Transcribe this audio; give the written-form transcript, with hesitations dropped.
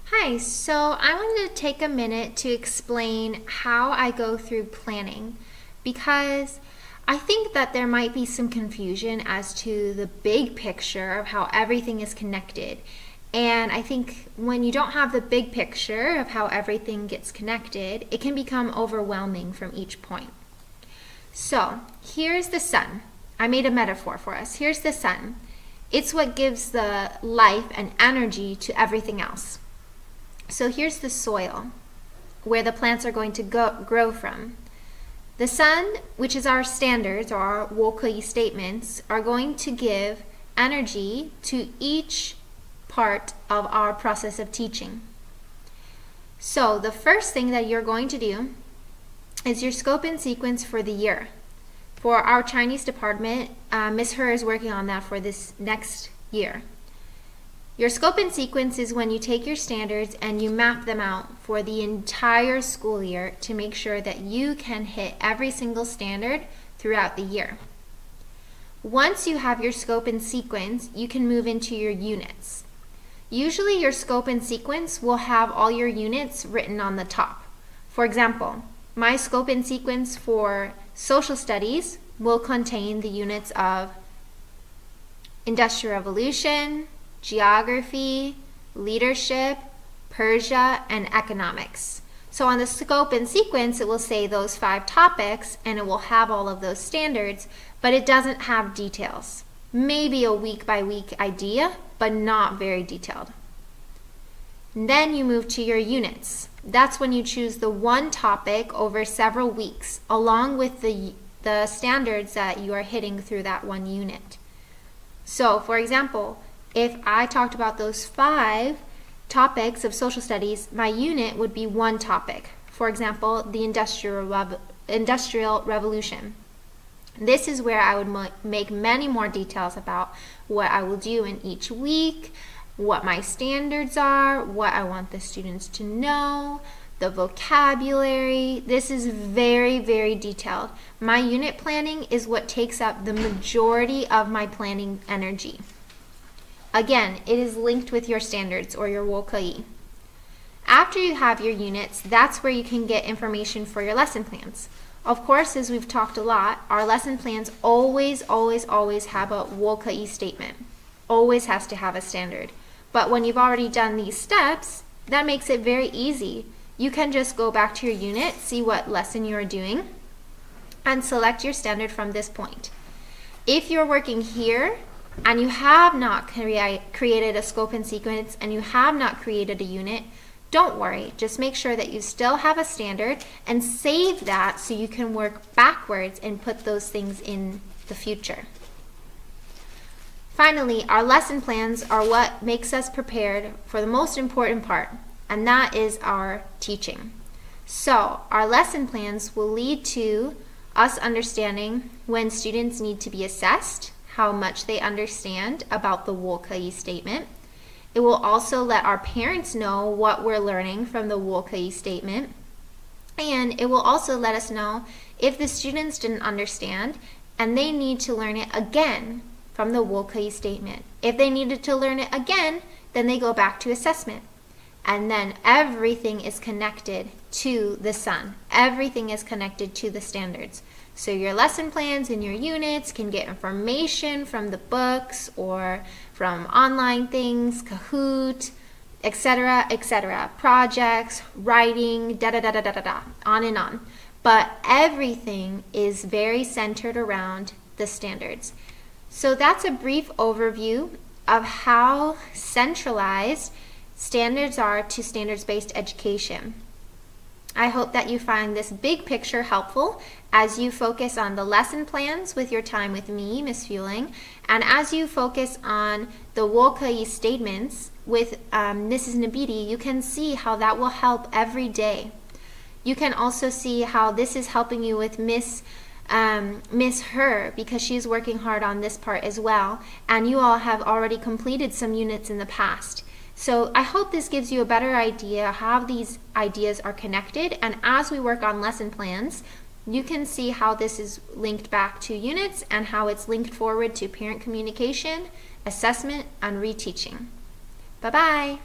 Hi, so I wanted to take a minute to explain how I go through planning because I think that there might be some confusion as to the big picture of how everything is connected. And I think when you don't have the big picture of how everything gets connected, it can become overwhelming from each point. So here's the sun. I made a metaphor for us. Here's the sun. It's what gives the life and energy to everything else. So here's the soil where the plants are going to grow from. The sun, which is our standards or our wokai statements, are going to give energy to each part of our process of teaching. So the first thing that you're going to do is your scope and sequence for the year. For our Chinese department, Ms. Her is working on that for this next year. Your scope and sequence is when you take your standards and you map them out for the entire school year to make sure that you can hit every single standard throughout the year. Once you have your scope and sequence, you can move into your units. Usually your scope and sequence will have all your units written on the top. For example, my scope and sequence for social studies will contain the units of Industrial Revolution, Geography, Leadership, Persia, and Economics. So on the scope and sequence, it will say those 5 topics and it will have all of those standards, but it doesn't have details. Maybe a week by week idea, but not very detailed. And then you move to your units. That's when you choose the one topic over several weeks, along with the standards that you are hitting through that one unit. So, for example, if I talked about those 5 topics of social studies, my unit would be one topic. For example, the Industrial Revolution. This is where I would make many more details about what I will do in each week, what my standards are, what I want the students to know, the vocabulary. This is very, very detailed. My unit planning is what takes up the majority of my planning energy. Again, it is linked with your standards or your wokai. After you have your units, that's where you can get information for your lesson plans. Of course, as we've talked a lot, our lesson plans always have a wokai statement. Always has to have a standard. But when you've already done these steps, that makes it very easy. You can just go back to your unit, see what lesson you are doing, and select your standard from this point. If you're working here, and you have not created a scope and sequence and you have not created a unit, don't worry. Just make sure that you still have a standard and save that so you can work backwards and put those things in the future. Finally, our lesson plans are what makes us prepared for the most important part, and that is our teaching. So our lesson plans will lead to us understanding when students need to be assessed, how much they understand about the wokai statement. It will also let our parents know what we're learning from the wokai statement. And it will also let us know if the students didn't understand and they need to learn it again from the wokai statement. If they needed to learn it again, then they go back to assessment. And then everything is connected to the sun. Everything is connected to the standards. So your lesson plans and your units can get information from the books or from online things, Kahoot, etc., projects, writing, on and on. But everything is very centered around the standards. So that's a brief overview of how centralized standards are to standards-based education. I hope that you find this big picture helpful as you focus on the lesson plans with your time with me, Ms. Fueling, and as you focus on the wokai statements with Mrs. Nabidi, you can see how that will help every day. You can also see how this is helping you with Miss Her, because she's working hard on this part as well, and you all have already completed some units in the past. So I hope this gives you a better idea how these ideas are connected, and as we work on lesson plans, you can see how this is linked back to units and how it's linked forward to parent communication, assessment, and reteaching. Bye-bye.